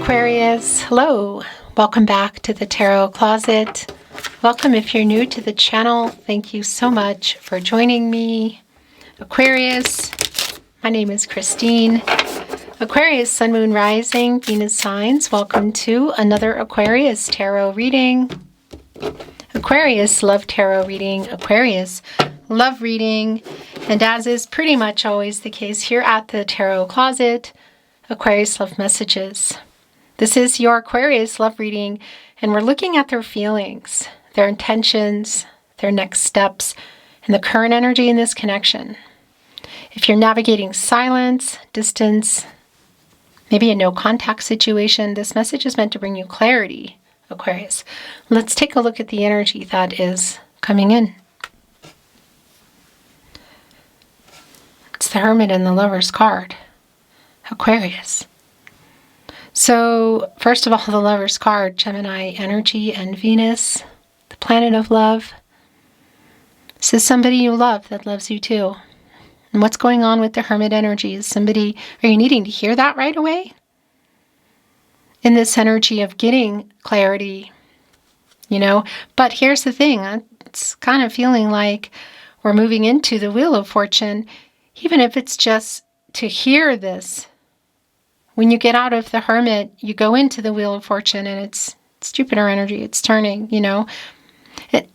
Aquarius, hello. Welcome back to the Tarot Closet. Welcome if you're new to the channel. Thank you so much for joining me. Aquarius, my name is Christine. Aquarius, Sun, Moon, Rising, Venus signs. Welcome to another Aquarius Tarot reading. Aquarius Love Tarot reading. Aquarius Love reading. And as is pretty much always the case here at the Tarot Closet, Aquarius Love messages. This is your Aquarius Love reading, and we're looking at their feelings, their intentions, their next steps, and the current energy in this connection. If you're navigating silence, distance, maybe a no contact situation, this message is meant to bring you clarity, Aquarius. Let's take a look at the energy that is coming in. It's the Hermit and the Lover's card. Aquarius. So, first of all, the Lover's card, Gemini energy and Venus, the planet of love. This is somebody you love that loves you too. And what's going on with the Hermit energy? Is somebody, are you needing to hear that right away? In this energy of getting clarity, But here's the thing, it's kind of feeling like we're moving into the Wheel of Fortune, even if it's just to hear this. When you get out of the Hermit, you go into the Wheel of Fortune, and it's Jupiter energy. It's turning,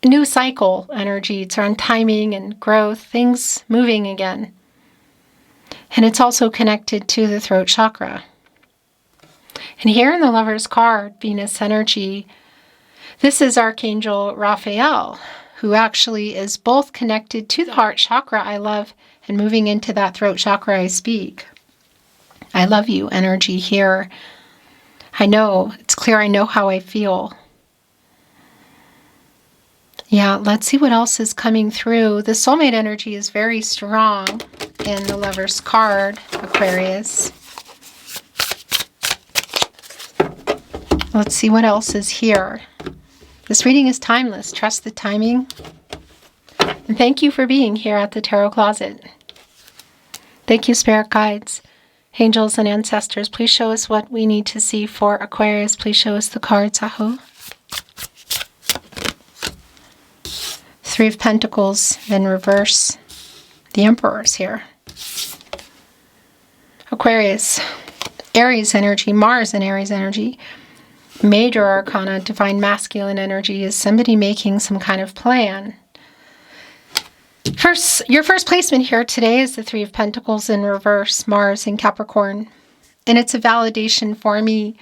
New cycle energy. It's around timing and growth, things moving again. And it's also connected to the throat chakra. And here in the Lover's card, Venus energy, this is Archangel Raphael, who actually is both connected to the heart chakra I love and moving into that throat chakra I speak. I love you energy here. I know, it's clear I know how I feel. Yeah, let's see what else is coming through. The soulmate energy is very strong in the Lover's card, Aquarius. Let's see what else is here. This reading is timeless. Trust the timing. And thank you for being here at the Tarot Closet. Thank you, Spirit Guides. Angels and ancestors, please show us what we need to see for Aquarius. Please show us the cards, Aho. Three of Pentacles in reverse. The Emperor is here. Aquarius, Aries energy, Mars and Aries energy. Major Arcana, Divine Masculine energy is somebody making some kind of plan. Your first placement here today is the Three of Pentacles in reverse, Mars in Capricorn. And it's a validation for me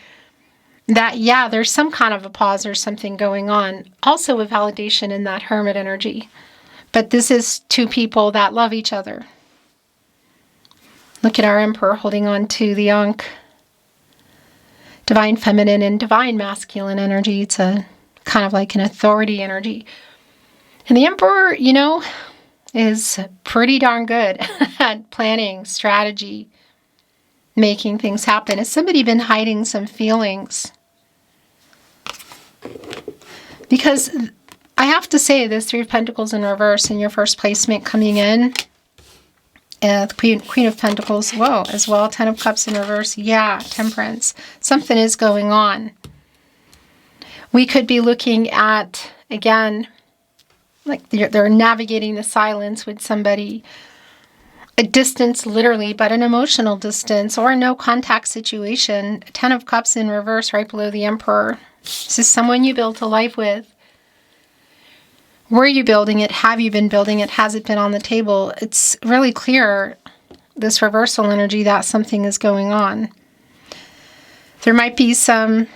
that, yeah, there's some kind of a pause or something going on. Also a validation in that Hermit energy. But this is two people that love each other. Look at our Emperor holding on to the Ankh. Divine Feminine and Divine Masculine energy. It's a kind of like an authority energy. And the Emperor, is pretty darn good at planning, strategy, making things happen. Has somebody been hiding some feelings? Because I have to say, this Three of Pentacles in reverse in your first placement coming in, the Queen of Pentacles, whoa, as well, Ten of Cups in reverse, yeah, Temperance. Something is going on. We could be looking at, again, like they're navigating the silence with somebody, a distance literally, but an emotional distance or a no contact situation. Ten of Cups in reverse right below the Emperor. This is someone you built a life with. Were you building it? Have you been building it? Has it been on the table? It's really clear, this reversal energy, that something is going on. There might be some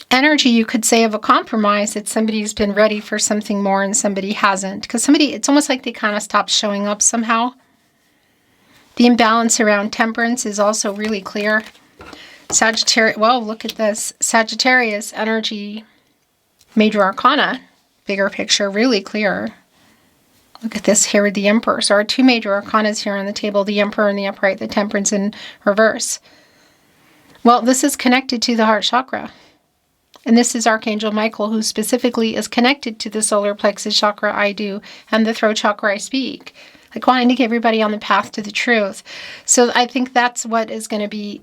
energy, you could say, of a compromise, that somebody's been ready for something more and somebody hasn't. Because it's almost like they kind of stopped showing up somehow. The imbalance around Temperance is also really clear. Sagittarius, well, look at this. Sagittarius energy, Major Arcana, bigger picture, really clear. Look at this here with the Emperor. So our two Major Arcanas here on the table, the Emperor and the Upright, the Temperance in reverse. Well, this is connected to the heart chakra. And this is Archangel Michael, who specifically is connected to the solar plexus chakra I do and the throat chakra I speak. Like wanting to get everybody on the path to the truth. So I think that's what is going to be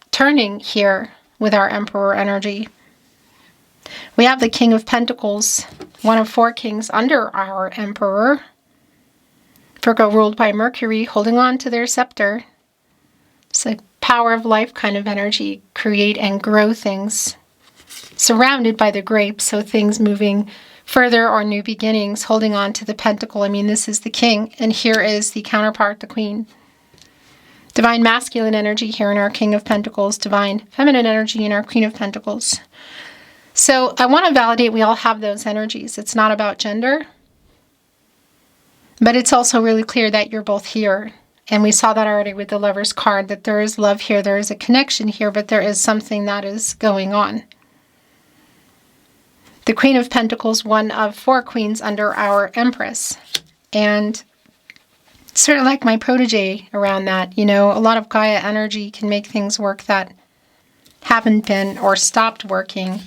turning here with our Emperor energy. We have the King of Pentacles, one of 4 kings under our Emperor. Virgo ruled by Mercury, holding on to their scepter. It's a power of life kind of energy. Create and grow things. Surrounded by the grapes, so things moving further or new beginnings, holding on to the pentacle. I mean, this is the king, and here is the counterpart, the queen. Divine masculine energy here in our King of Pentacles, divine feminine energy in our Queen of Pentacles. So I want to validate we all have those energies. It's not about gender, but it's also really clear that you're both here. And we saw that already with the Lover's card, that there is love here, there is a connection here, but there is something that is going on. The Queen of Pentacles, one of 4 queens under our Empress. And sort of like my protege around that, you know, a lot of Gaia energy can make things work that haven't been or stopped working.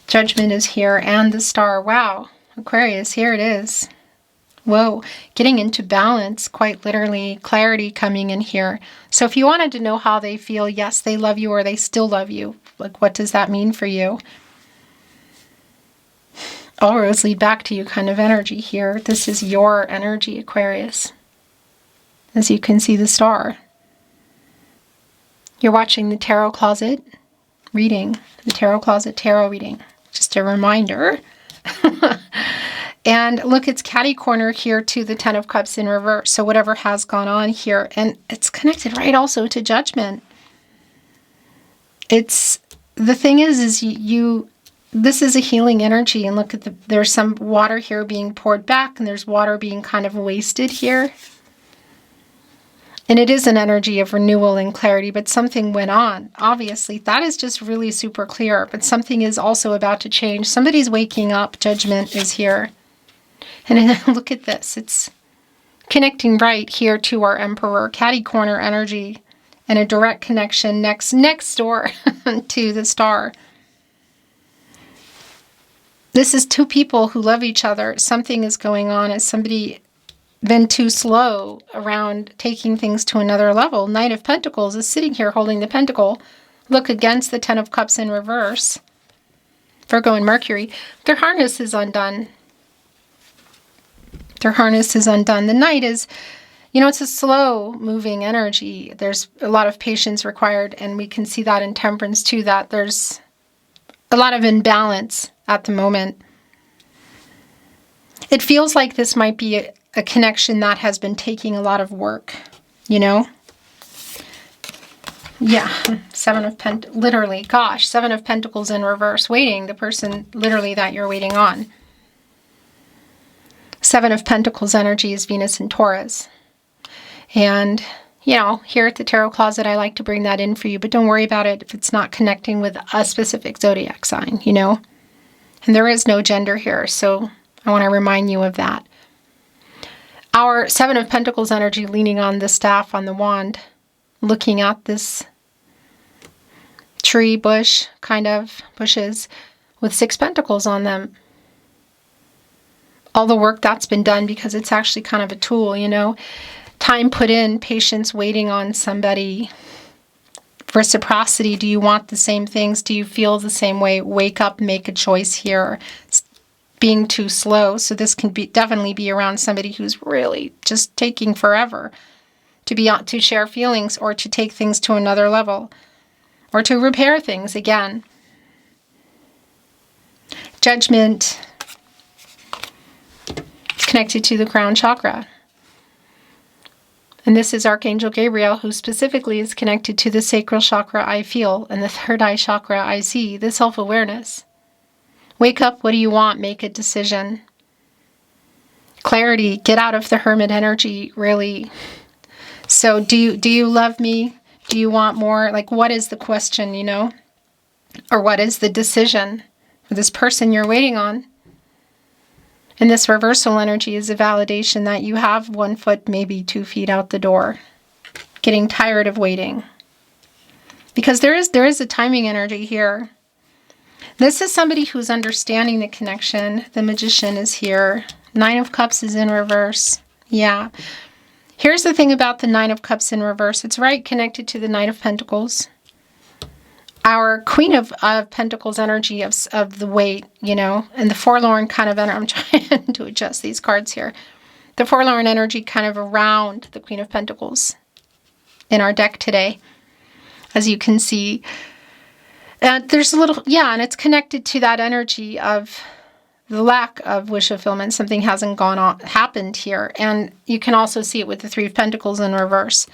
Judgment is here and the Star. Wow. Aquarius, here it is. Whoa. Getting into balance, quite literally. Clarity coming in here. So if you wanted to know how they feel, yes, they love you or they still love you. Like, what does that mean for you? All roads lead back to you kind of energy here. This is your energy, Aquarius. As you can see the Star. You're watching the Tarot Closet reading. The Tarot Closet Tarot reading. Just a reminder. And look, it's catty corner here to the 10 of Cups in reverse. So whatever has gone on here. And it's connected right also to Judgment. It's, the thing is you this is a healing energy, and look at there's some water here being poured back, and there's water being kind of wasted here. And it is an energy of renewal and clarity, but something went on. Obviously, that is just really super clear, but something is also about to change. Somebody's waking up. Judgment is here. And look at this. It's connecting right here to our Emperor, catty corner energy, and a direct connection next door to the Star. This is 2 people who love each other. Something is going on. Has somebody been too slow around taking things to another level? Knight of Pentacles is sitting here holding the pentacle. Look, against the 10 of Cups in reverse. Virgo and Mercury. Their harness is undone. Their harness is undone. The Knight is, you know, it's a slow moving energy. There's a lot of patience required, and we can see that in Temperance too, that there's a lot of imbalance at the moment. It feels like this might be a connection that has been taking a lot of work, you know? Yeah, 7 of Pentacles, literally, gosh, 7 of Pentacles in reverse, waiting, the person literally that you're waiting on. 7 of Pentacles energy is Venus and Taurus. And, you know, here at the Tarot Closet, I like to bring that in for you, but don't worry about it if it's not connecting with a specific zodiac sign, you know? And there is no gender here, so I want to remind you of that. Our 7 of Pentacles energy leaning on the staff, on the wand, looking at this tree, bush, kind of bushes, with 6 pentacles on them. All the work that's been done, because it's actually kind of a tool, you know? Time put in, patience, waiting on somebody. Reciprocity, do you want the same things? Do you feel the same way? Wake up, make a choice here. Being too slow. So this can definitely be around somebody who's really just taking forever to share feelings, or to take things to another level, or to repair things again. Judgment is connected to the crown chakra. And this is Archangel Gabriel, who specifically is connected to the sacral chakra, I feel, and the third eye chakra, I see, the self-awareness. Wake up, what do you want? Make a decision. Clarity, get out of the hermit energy, really. So do you love me? Do you want more? Like, what is the question, you know? Or what is the decision for this person you're waiting on? And this reversal energy is a validation that you have 1 foot, maybe 2 feet out the door. Getting tired of waiting. Because there is a timing energy here. This is somebody who's understanding the connection. The Magician is here. 9 of Cups is in reverse. Yeah. Here's the thing about the 9 of Cups in reverse. It's right connected to the Knight of Pentacles. our Queen of Pentacles energy of the weight, you know, and the forlorn kind of energy. I'm trying to adjust these cards here. The forlorn energy kind of around the Queen of Pentacles in our deck today, as you can see. There's a little, yeah, and it's connected to that energy of the lack of wish fulfillment. Something hasn't happened here. And you can also see it with the Three of Pentacles in reverse.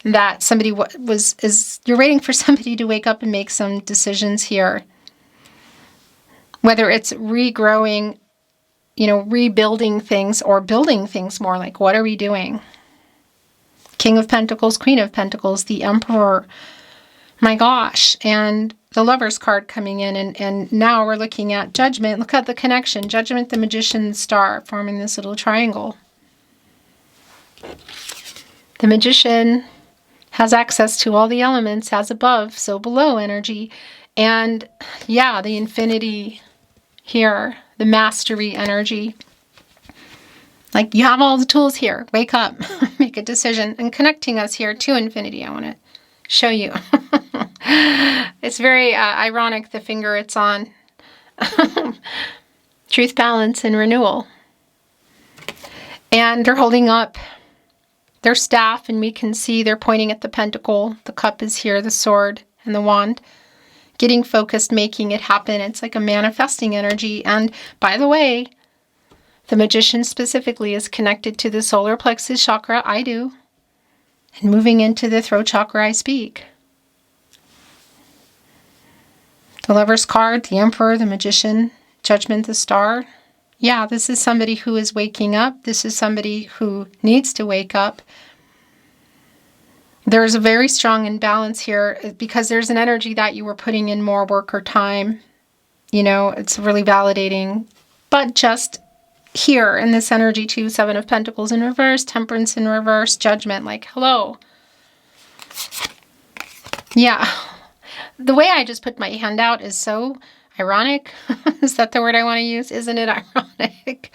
That somebody you're waiting for somebody to wake up and make some decisions here. Whether it's regrowing, you know, rebuilding things or building things more, like what are we doing? King of Pentacles, Queen of Pentacles, the Emperor. My gosh. And the Lover's card coming in. And now we're looking at Judgment. Look at the connection. Judgment, the Magician, the Star, forming this little triangle. The Magician has access to all the elements, as above, so below energy. And yeah, the Infinity here, the Mastery energy. Like, you have all the tools here. Wake up, make a decision. And connecting us here to Infinity, I want to show you. It's very ironic, the finger it's on. Truth, balance, and renewal. And they're holding up their staff, and we can see they're pointing at the pentacle. The cup is here, the sword, and the wand. Getting focused, making it happen. It's like a manifesting energy. And by the way, the Magician specifically is connected to the solar plexus chakra. I do. And moving into the throat chakra, I speak. The Lover's card, the Emperor, the Magician, Judgment, the Star. Yeah, this is somebody who is waking up. This is somebody who needs to wake up. There's a very strong imbalance here because there's an energy that you were putting in more work or time. You know, it's really validating. But just here in this energy too, Seven of Pentacles in reverse, Temperance in reverse, Judgment, like, hello. Yeah. The way I just put my hand out is so ironic. Is that the word I want to use? Isn't it ironic?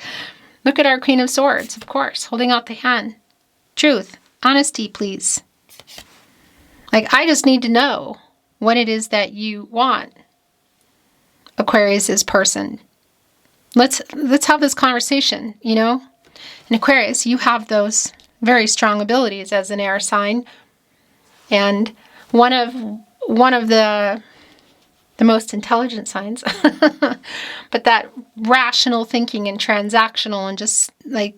Look at our Queen of Swords, of course, holding out the hand. Truth, honesty, please. Like, I just need to know what it is that you want, Aquarius's person. Let's have this conversation, you know? In Aquarius, you have those very strong abilities as an air sign. And one of the most intelligent signs, but that rational thinking and transactional and just like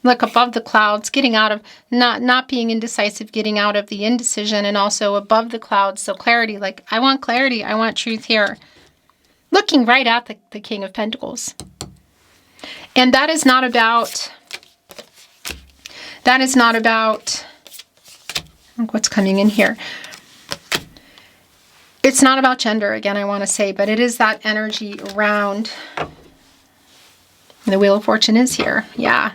look above the clouds, getting out of, not being indecisive, getting out of the indecision, and also above the clouds. So clarity, like, I want clarity, I want truth here. Looking right at the King of Pentacles. And that is not about, look what's coming in here. It's not about gender, again, I want to say, but it is that energy around. The Wheel of Fortune is here. Yeah.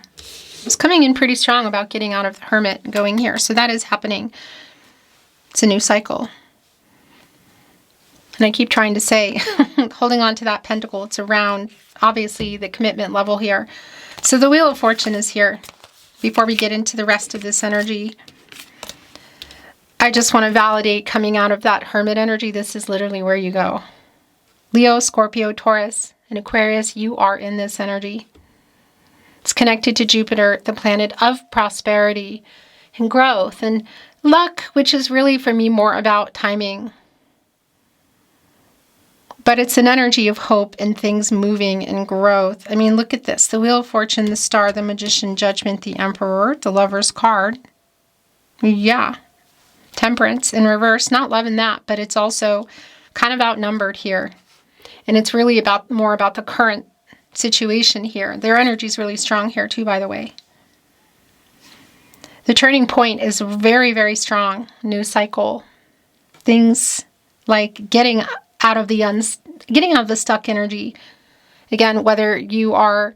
It's coming in pretty strong about getting out of the Hermit and going here. So that is happening. It's a new cycle. And I keep trying to say, holding on to that pentacle, it's around, obviously, the commitment level here. So the Wheel of Fortune is here. Before we get into the rest of this energy, I just want to validate coming out of that Hermit energy. This is literally where you go. Leo, Scorpio, Taurus, and Aquarius, you are in this energy. It's connected to Jupiter, the planet of prosperity and growth and luck, which is really, for me, more about timing. But it's an energy of hope and things moving and growth. I mean, look at this. The Wheel of Fortune, the Star, the Magician, Judgment, the Emperor, the Lover's card. Yeah. Temperance in reverse. Not loving that, but it's also kind of outnumbered here. And it's really more about the current situation here. Their energy is really strong here too, by the way. The turning point is very, very strong. New cycle. Things like getting out of the stuck energy. Again, whether you are,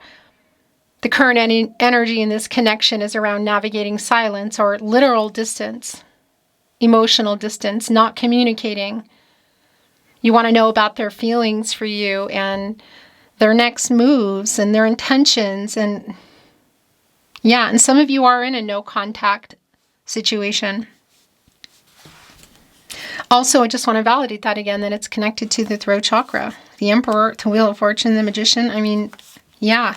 the current energy in this connection is around navigating silence or literal distance, emotional distance, not communicating. You want to know about their feelings for you and their next moves and their intentions. And yeah, and some of you are in a no contact situation. Also, I just want to validate that again, that it's connected to the throat chakra. The Emperor, the Wheel of Fortune, the Magician. I mean, yeah.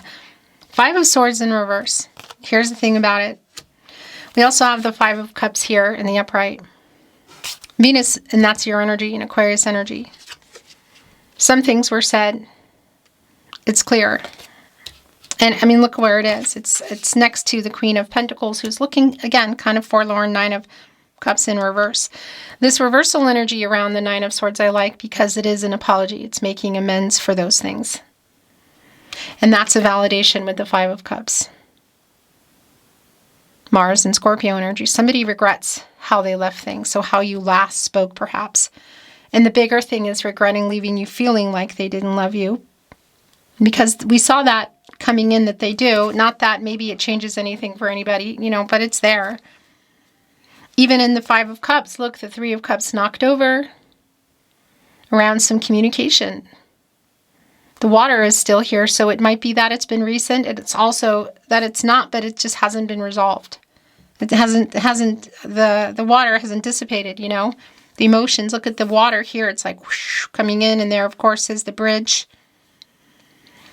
5 of Swords in reverse. Here's the thing about it. We also have the 5 of Cups here in the upright. Venus, and that's your energy, and Aquarius energy. Some things were said. It's clear. And I mean, look where it is. It's next to the Queen of Pentacles, who's looking, again, kind of forlorn, 9 of Cups in reverse. This reversal energy around the 9 of Swords I like because it is an apology. It's making amends for those things. And that's a validation with the 5 of Cups. Mars and Scorpio energy. Somebody regrets how they left things. So how you last spoke, perhaps. And the bigger thing is regretting leaving you feeling like they didn't love you. Because we saw that coming in that they do. Not that maybe it changes anything for anybody, you know, but it's there. Even in the 5 of Cups, look, the 3 of Cups knocked over around some communication. The water is still here, so it might be that it's been recent. It's also that it's not, but it just hasn't been resolved. The water hasn't dissipated, you know. The emotions, look at the water here. It's like whoosh, coming in, and there, of course, is the bridge.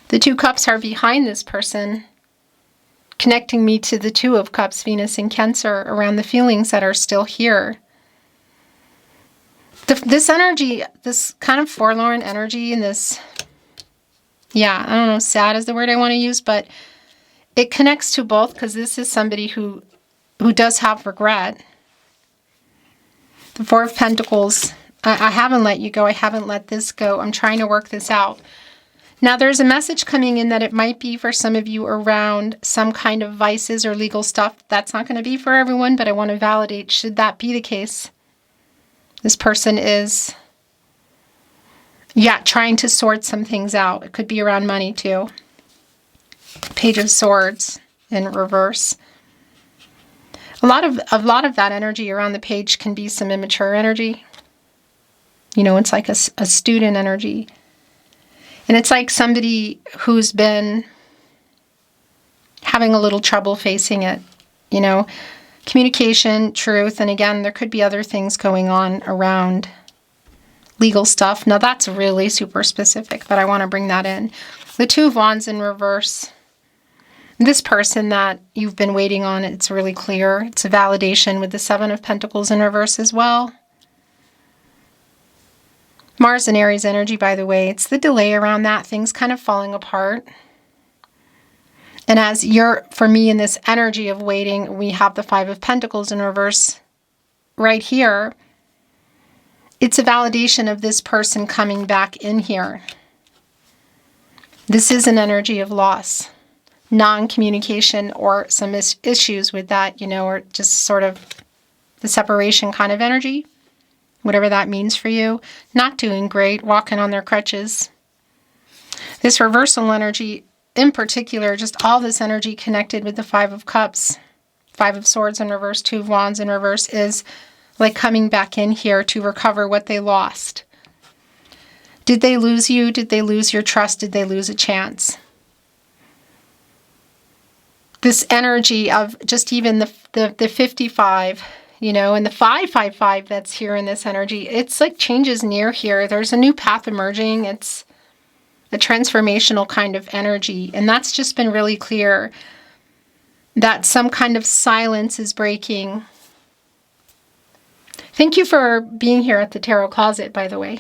The 2 cups are behind this person, connecting me to the 2 of Cups, Venus in Cancer, around the feelings that are still here. This energy, this kind of forlorn energy, and this, yeah, I don't know, sad is the word I want to use, but it connects to both because this is somebody who does have regret. The 4 of Pentacles, I haven't let you go. I haven't let this go. I'm trying to work this out. Now, there's a message coming in that it might be for some of you around some kind of vices or legal stuff. That's not going to be for everyone, but I want to validate, should that be the case, this person is, yeah, trying to sort some things out. It could be around money, too. Page of Swords in reverse. A lot of that energy around the page can be some immature energy. You know, it's like a student energy. And it's like somebody who's been having a little trouble facing it, you know, communication, truth, and again, there could be other things going on around legal stuff. Now, that's really super specific, but I want to bring that in. The 2 of Wands in reverse. This person that you've been waiting on, it's really clear. It's a validation with the 7 of Pentacles in reverse as well. Mars and Aries energy, by the way, it's the delay around that, things kind of falling apart. And as you're, for me, in this energy of waiting, we have the 5 of Pentacles in reverse right here. It's a validation of this person coming back in here. This is an energy of loss, non-communication, or some issues with that, you know, or just sort of the separation kind of energy. Whatever that means for you. Not doing great, walking on their crutches. This reversal energy, in particular, just all this energy connected with the 5 of Cups, 5 of Swords in reverse, 2 of Wands in reverse, is like coming back in here to recover what they lost. Did they lose you? Did they lose your trust? Did they lose a chance? This energy of just even the 55, you know, and the 555 that's here in this energy, it's like changes near here. There's a new path emerging. It's a transformational kind of energy. And that's just been really clear that some kind of silence is breaking. Thank you for being here at the Tarot Closet, by the way.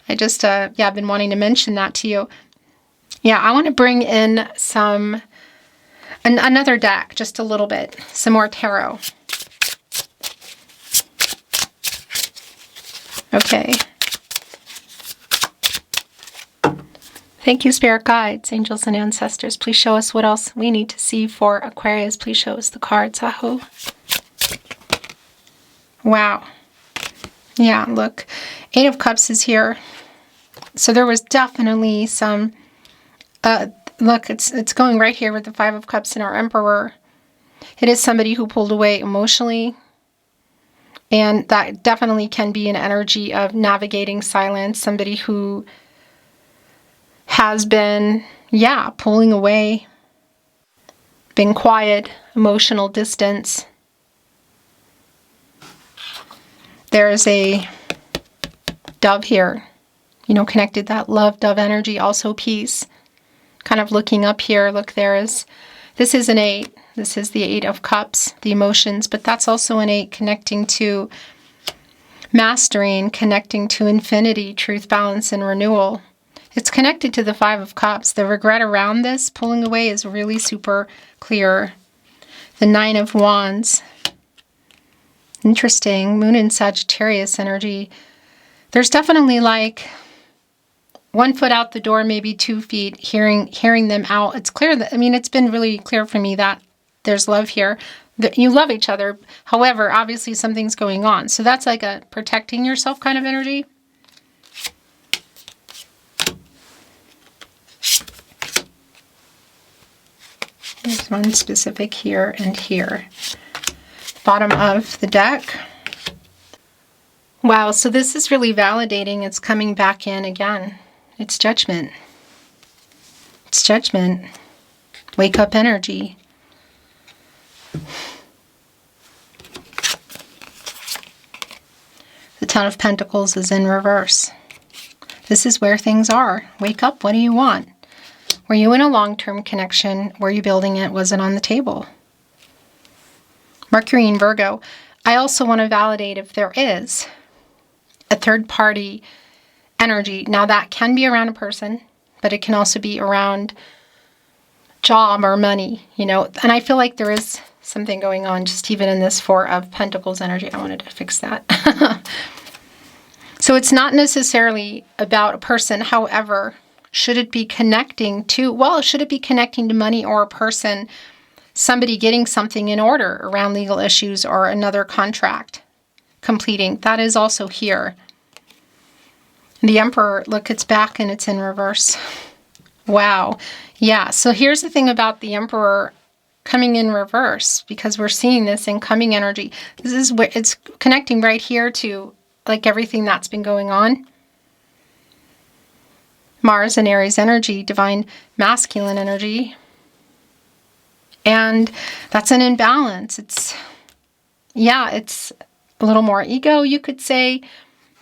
I just, I've been wanting to mention that to you. Yeah, I want to bring in another deck, just a little bit, some more tarot. Okay. Thank you, Spirit Guides, Angels, and Ancestors. Please show us what else we need to see for Aquarius. Please show us the cards. Aho. Wow. Yeah, look. 8 of Cups is here. So there was definitely some... look, it's going right here with the 5 of Cups and our Emperor. It is somebody who pulled away emotionally. And that definitely can be an energy of navigating silence. Somebody who has been, pulling away, been quiet, emotional distance. There's a dove here, you know, connected that love dove energy, also peace. Kind of looking up here, look, this is an 8. This is the 8 of Cups, the emotions, but that's also an 8 connecting to mastering, connecting to infinity, truth, balance, and renewal. It's connected to the 5 of Cups. The regret around this pulling away is really super clear. The 9 of Wands. Interesting. Moon and Sagittarius energy. There's definitely like 1 foot out the door, maybe 2 feet, hearing them out. It's clear that, I mean, it's been really clear for me that there's love here. That you love each other. However, obviously something's going on. So that's like a protecting yourself kind of energy. There's one specific here and here. Bottom of the deck. Wow, so this is really validating. It's coming back in again. It's judgment. It's judgment. Wake up energy. The Ten of Pentacles is in reverse. This is where things are. Wake up. What do you want? Were you in a long-term connection? Were you building it? Was it on the table? Mercury in Virgo. I also want to validate if there is a third-party energy. Now, that can be around a person, but it can also be around job or money, you know. And I feel like there is something going on just even in this 4 of Pentacles energy. I wanted to fix that. So it's not necessarily about a person. However, should it be connecting to, well, should it be connecting to money or a person, somebody getting something in order around legal issues or another contract completing? That is also here. The Emperor, look, it's back and it's in reverse. Wow. Yeah, so here's the thing about the Emperor coming in reverse, because we're seeing this incoming energy. This is where it's connecting right here to like everything that's been going on. Mars and Aries energy, divine masculine energy. And that's an imbalance. It's a little more ego, you could say,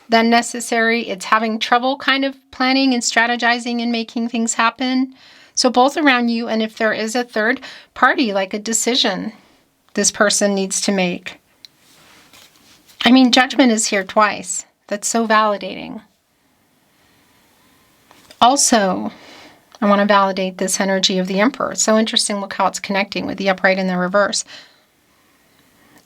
than necessary. It's having trouble kind of planning and strategizing and making things happen. So both around you, and if there is a third party, like a decision this person needs to make. I mean, judgment is here twice. That's so validating. Also, I want to validate this energy of the Emperor. It's so interesting. Look how it's connecting with the upright and the reverse.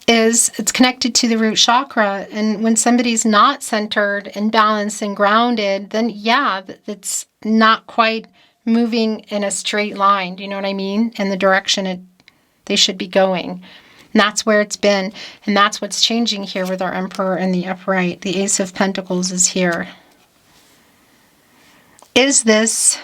It's connected to the root chakra. And when somebody's not centered and balanced and grounded, then yeah, it's not quite moving in a straight line. Do you know what I mean? In the direction they should be going. And that's where it's been. And that's what's changing here with our Emperor and the upright. The Ace of Pentacles is here. Is this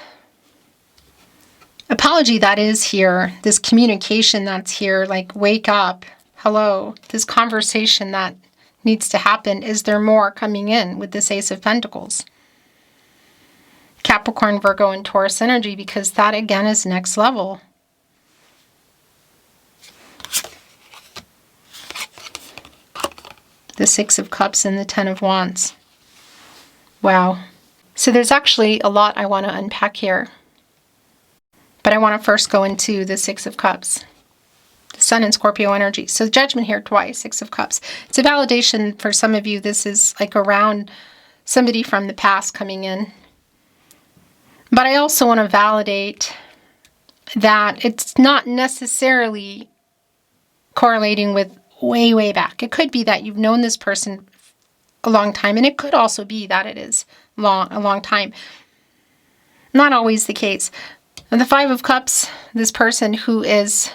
apology that is here, this communication that's here, like wake up, hello, this conversation that needs to happen, is there more coming in with this Ace of Pentacles? Capricorn, Virgo, and Taurus energy, because that again is next level. The Six of Cups and the Ten of Wands. Wow. So there's actually a lot I want to unpack here. But I want to first go into the Six of Cups. The Sun and Scorpio energy. So judgment here twice, Six of Cups. It's a validation for some of you. This is like around somebody from the past coming in. But I also want to validate that it's not necessarily correlating with way, way back. It could be that you've known this person a long time, and it could also be that it is a long time. Not always the case. And the Five of Cups, this person who is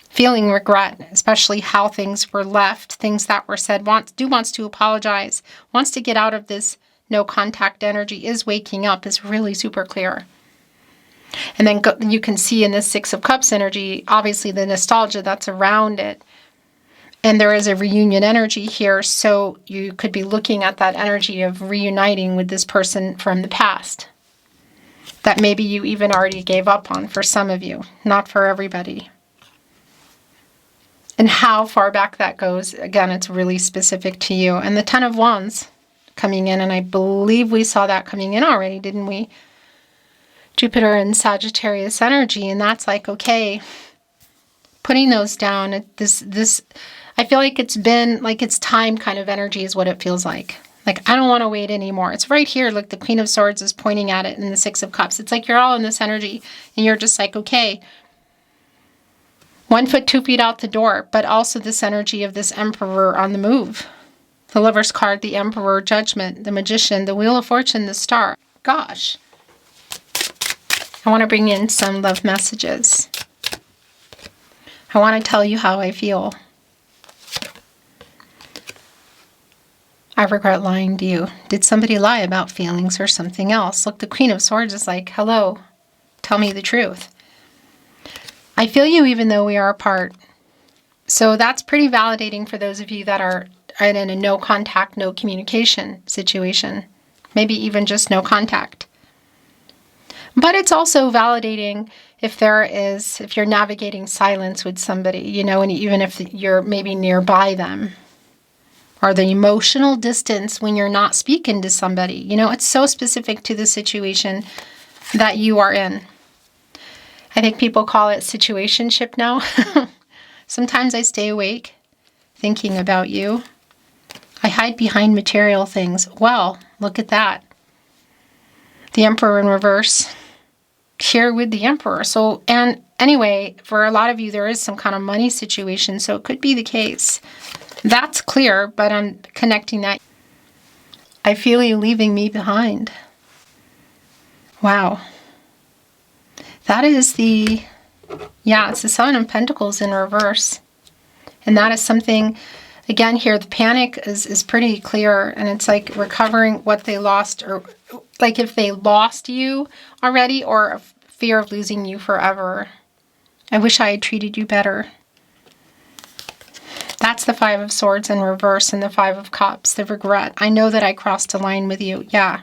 feeling regret, especially how things were left, things that were said, wants to apologize, wants to get out of this no contact energy, is waking up, is really super clear. And then you can see in this Six of Cups energy, obviously the nostalgia that's around it. And there is a reunion energy here, so you could be looking at that energy of reuniting with this person from the past that maybe you even already gave up on for some of you, not for everybody. And how far back that goes, again, it's really specific to you. And the Ten of Wands coming in, and I believe we saw that coming in already, didn't we? Jupiter and Sagittarius energy, and that's like, okay, putting those down. This, I feel like it's been, like it's time kind of energy is what it feels like. Like, I don't want to wait anymore. It's right here. Look, the Queen of Swords is pointing at it in the Six of Cups. It's like you're all in this energy, and you're just like, okay, 1 foot, 2 feet out the door, but also this energy of this Emperor on the move. The Lover's card, the Emperor, Judgment, the Magician, the Wheel of Fortune, the Star. Gosh. I want to bring in some love messages. I want to tell you how I feel. I regret lying to you. Did somebody lie about feelings or something else? Look, the Queen of Swords is like, hello, tell me the truth. I feel you even though we are apart. So that's pretty validating for those of you that are in a no contact, no communication situation. Maybe even just no contact. But it's also validating if you're navigating silence with somebody, you know, and even if you're maybe nearby them. Or the emotional distance when you're not speaking to somebody. You know, it's so specific to the situation that you are in. I think people call it situationship now. Sometimes I stay awake thinking about you. I hide behind material things. Well, look at that. The Emperor in reverse. Here with the Emperor. So, and anyway, for a lot of you, there is some kind of money situation. So it could be the case. That's clear, but I'm connecting that. I feel you leaving me behind. Wow. That is it's the Seven of Pentacles in reverse. And that is something, again here, the panic is pretty clear. And it's like recovering what they lost, or like if they lost you already, or a fear of losing you forever. I wish I had treated you better. That's the Five of Swords in reverse and the Five of Cups, the regret. I know that I crossed a line with you. Yeah.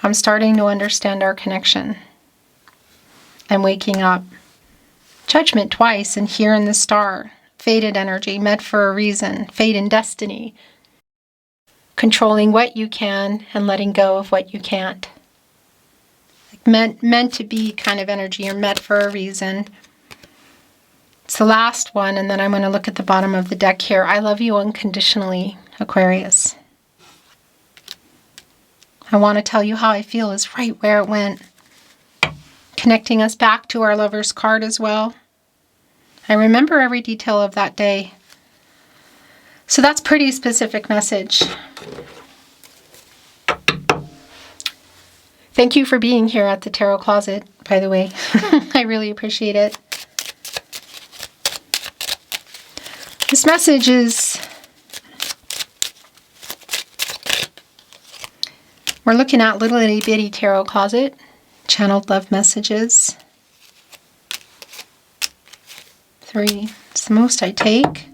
I'm starting to understand our connection. I'm waking up. Judgment twice, and here in the Star. Fated energy, meant for a reason. Fate and destiny. Controlling what you can and letting go of what you can't. Like meant to be kind of energy, or meant for a reason. It's the last one, and then I'm going to look at the bottom of the deck here. I love you unconditionally, Aquarius. I want to tell you how I feel is right where it went. Connecting us back to our Lover's card as well. I remember every detail of that day. So that's pretty specific message. Thank you for being here at the Tarot Closet, by the way. I really appreciate it. This message is, we're looking at Little Itty Bitty Tarot Closet, channeled love messages. 3, it's the most I take.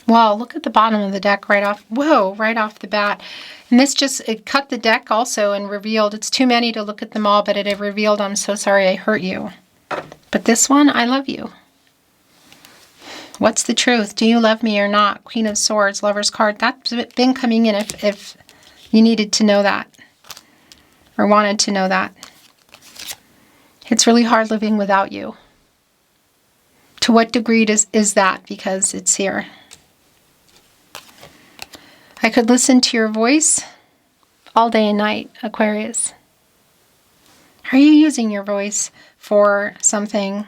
Wow, look at the bottom of the deck right off, right off the bat. And this it cut the deck also and revealed, it's too many to look at them all, but it had revealed, I'm so sorry I hurt you. But this one, I love you. What's the truth? Do you love me or not? Queen of Swords, Lover's card. That's been coming in if you needed to know that. Or wanted to know that. It's really hard living without you. To what degree is that? Because it's here. I could listen to your voice all day and night, Aquarius. Are you using your voice for something?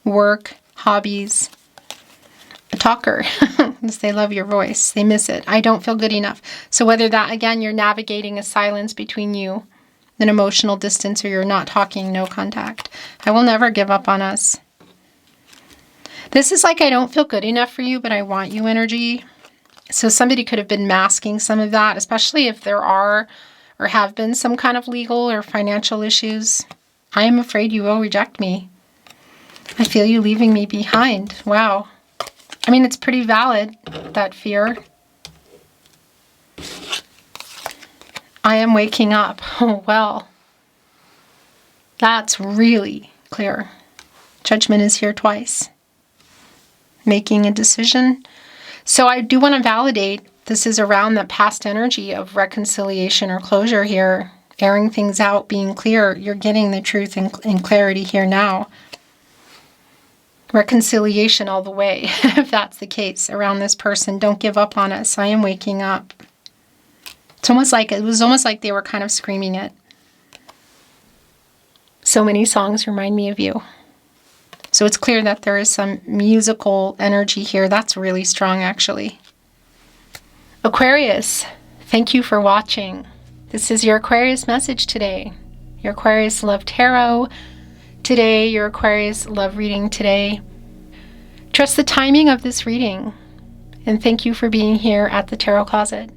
Work, hobbies? A talker. They love your voice. They miss it. I don't feel good enough. So whether that, again, you're navigating a silence between you, an emotional distance, or you're not talking, no contact. I will never give up on us. This is like, I don't feel good enough for you, but I want you energy. So somebody could have been masking some of that, especially if there are or have been some kind of legal or financial issues. I am afraid you will reject me. I feel you leaving me behind. Wow. I mean, it's pretty valid, that fear. I am waking up. Oh, well. That's really clear. Judgment is here twice. Making a decision. So I do want to validate this is around the past energy of reconciliation or closure here. Airing things out, being clear. You're getting the truth and clarity here now. Reconciliation all the way, if that's the case, around this person. Don't give up on us. I am waking up. It was almost like they were kind of screaming it. So many songs remind me of you. So it's clear that there is some musical energy here. That's really strong, actually. Aquarius, thank you for watching. This is your Aquarius message today. Your Aquarius Love Tarot today, your Aquarius Love reading today. Trust the timing of this reading. And thank you for being here at the Tarot Closet.